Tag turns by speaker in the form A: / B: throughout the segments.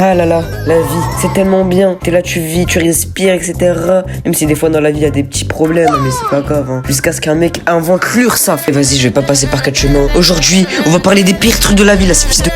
A: Ah là là, la vie, c'est tellement bien. T'es là, tu vis, tu respires, etc. Même si des fois dans la vie, il y a des petits problèmes, mais c'est pas grave. Hein. Jusqu'à ce qu'un mec invente l'URSSAF. Et vas-y, je vais pas passer par quatre chemins. Aujourd'hui, on va parler des pires trucs de la vie, là, ces fils de...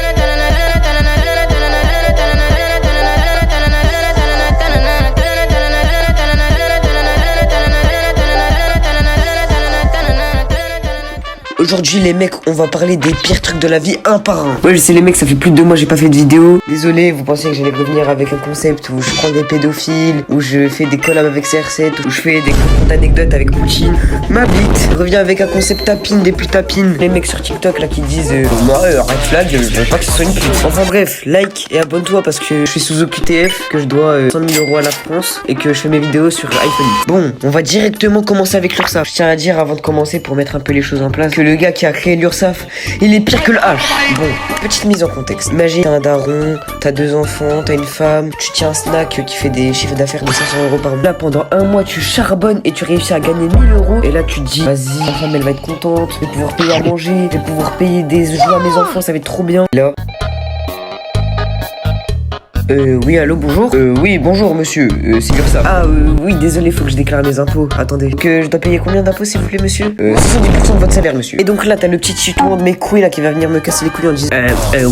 A: Aujourd'hui les mecs, on va parler des pires trucs de la vie un par un. Ouais je sais les mecs, ça fait plus de 2 mois j'ai pas fait de vidéo. Désolé, vous pensiez que j'allais revenir avec un concept où je prends des pédophiles, où je fais des collabs avec CR7, où je fais des contes anecdotes avec Poutine. Ma bite, je reviens avec un concept tapine, des plus tapines. Les mecs sur TikTok là qui disent moi red flag, je veux pas que ce soit une pute. Enfin bref, like et abonne-toi parce que je suis sous OQTF, que je dois 100 000 € à la France et que je fais mes vidéos sur iPhone. Bon, on va directement commencer avec l'URSSAF. Je tiens à dire avant de commencer pour mettre un peu les choses en place que le gars qui a créé l'URSSAF, il est pire que le H. Bon, petite mise en contexte. Imagine, t'as un daron, t'as 2 enfants, t'as une femme, tu tiens un snack qui fait des chiffres d'affaires de 500 € par mois. Là, pendant un mois, tu charbonnes et tu réussis à gagner 1000 €. Et là, tu te dis, vas-y, ma femme, elle va être contente, je vais pouvoir payer à manger, je vais pouvoir payer des jeux à mes enfants, ça va être trop bien. Là... oui, allô, bonjour. Oui, bonjour, monsieur. C'est l'URSSAF. Ah, oui, désolé, faut que je déclare mes impôts. Attendez. Que je dois payer combien d'impôts, s'il vous plaît, monsieur 70% de votre salaire, monsieur. Et donc là, t'as le petit tuton de mes couilles, là, qui va venir me casser les couilles en disant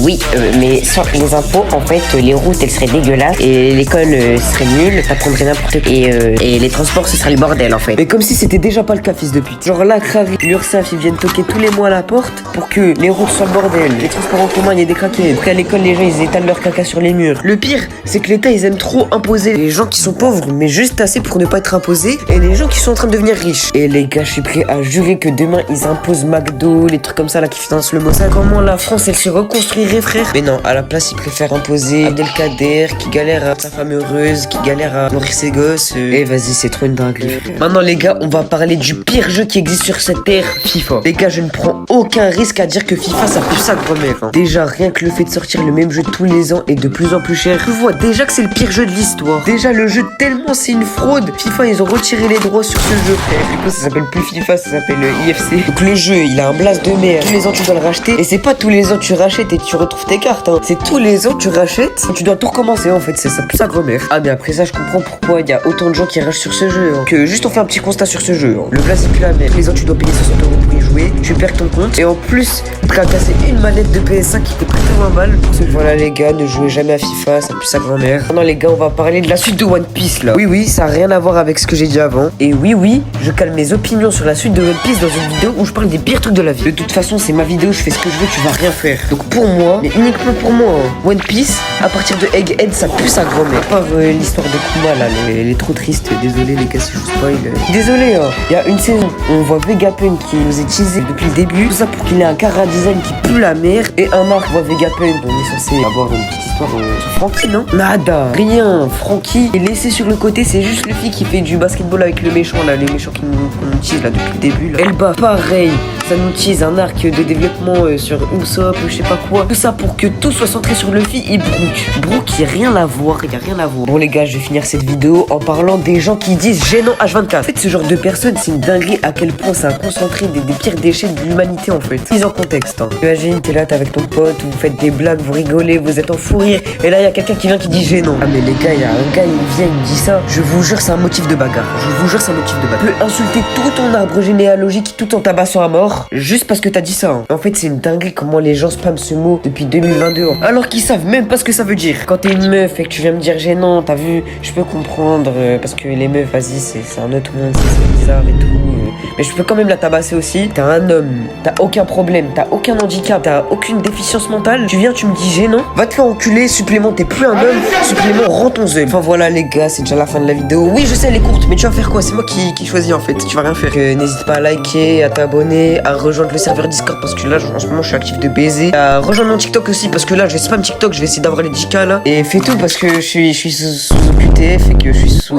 B: oui, mais sans les impôts, en fait, les routes, elles seraient dégueulasses, et l'école serait nulle, t'apprendrais n'importe quoi, et les transports, ce serait le bordel, en fait.
A: Mais comme si c'était déjà pas le cas, fils de pute. Genre là, Kravi, l'URSSAF, ils viennent toquer tous les mois à la porte pour que les routes soient le bordel, les transports en commun, il y ait des craquets. Après, à l'école, les gens, ils étalent leur caca sur les murs. Le pire, c'est que l'État, ils aiment trop imposer les gens qui sont pauvres, mais juste assez pour ne pas être imposés, et les gens qui sont en train de devenir riches. Et les gars, je suis prêt à jurer que demain, ils imposent McDo, les trucs comme ça, là, qui financent le Mossad. Comment la France, elle se reconstruirait, frère? Mais non, à la place, ils préfèrent imposer Abdelkader, qui galère à sa femme heureuse, qui galère à nourrir ses gosses. Et vas-y, c'est trop une dinguerie. Maintenant, les gars, on va parler du pire jeu qui existe sur cette terre, FIFA. Les gars, je ne prends aucun risque à dire que FIFA, ça pue sa grand-mère. Hein. Déjà, rien que le fait de sortir le même jeu tous les ans est de plus en plus cher. Tu vois déjà que c'est le pire jeu de l'histoire. Déjà le jeu tellement c'est une fraude. FIFA ils ont retiré les droits sur ce jeu frère. Du coup ça s'appelle plus FIFA, ça s'appelle IFC. Donc le jeu il a un blast de merde. Tous les ans tu dois le racheter. Et c'est pas tous les ans tu rachètes et tu retrouves tes cartes hein. C'est tous les ans tu rachètes et tu dois tout recommencer en fait. C'est ça plus sa grand-mère. Ah mais après ça je comprends pourquoi il y a autant de gens qui rachètent sur ce jeu hein. Que juste on fait un petit constat sur ce jeu hein. Le blast c'est plus la merde. Les ans tu dois payer 60 € pour y jouer. Tu perds ton compte. Et en plus tu as cassé une manette de PS5 qui coûte 80 balles. Voilà les gars, ne jouez jamais à FIFA, ça pue sa grand-mère. Maintenant les gars, on va parler de la suite de One Piece là. Oui, ça a rien à voir avec ce que j'ai dit avant. Et oui, je cale mes opinions sur la suite de One Piece dans une vidéo où je parle des pires trucs de la vie. De toute façon, c'est ma vidéo, je fais ce que je veux, tu vas rien faire. Donc pour moi, mais uniquement pour moi, hein, One Piece, à partir de Egghead, ça pue sa grand-mère. À part l'histoire de Kuma là, elle est trop triste. Désolé les gars si je vous spoil. Désolé, hein. Il y a une saison, on voit Vegapunk qui nous est teasé depuis le début. Tout ça pour qu'il ait un chara design qui pue la mer. Et un arc voit Vegapunk, on est censé avoir une petite histoire sur Franky, non? Nada, rien. Franky est laissé sur le côté, c'est juste le fille qui fait du basketball avec le méchant là, les méchants qui nous tease là depuis le début là. Elba, pareil, ça nous tease un arc de développement sur Usopp, je sais pas quoi. Tout ça pour que tout soit centré sur Luffy et Brook. Brook, y a rien à voir, y a rien à voir. Bon les gars, je vais finir cette vidéo en parlant des gens qui disent gênant H24. En fait, ce genre de personnes, c'est une dinguerie à quel point ça a concentré des pires déchets de l'humanité en fait. Mise en contexte. Hein. Imagine, t'es là, t'es avec ton pote, vous faites des blagues, vous rigolez, vous êtes en fou rire, et là y a quelqu'un qui vient qui dit gênant. Ah mais les gars, y a un gars, il vient, il me dit ça. Je vous jure, c'est un motif de bagarre. Je vous jure, c'est un motif de bagarre. Tu peux insulter tout ton arbre généalogique tout en tabassant à mort, juste parce que t'as dit ça. Hein. En fait, c'est une dinguerie comment les gens spamment ce mot depuis 2022. Hein. Alors qu'ils savent même pas ce que ça veut dire. Quand t'es une meuf et que tu viens me dire gênant, t'as vu, je peux comprendre, parce que les meufs, vas-y, c'est un autre monde, c'est bizarre et tout. Mais je peux quand même la tabasser aussi. T'es un homme, t'as aucun problème, t'as aucun handicap, t'as aucune déficience mentale. Tu viens, tu me dis gênant, va te faire enculer, supplément, t'es plus un homme, supplément, rends ton zèle. Enfin voilà les gars, c'est déjà la fin de la vidéo. Oui, je sais, elle est courte, mais tu vas faire quoi? C'est moi qui choisis en fait, tu vas rien faire. N'hésite pas à liker, à t'abonner, à rejoindre le serveur Discord parce que là, en ce moment, je suis actif de baiser. À rejoindre mon TikTok aussi parce que là, je vais spam TikTok, je vais essayer d'avoir les 10K là. Et fais tout parce que je suis sous QTF et que je suis sous...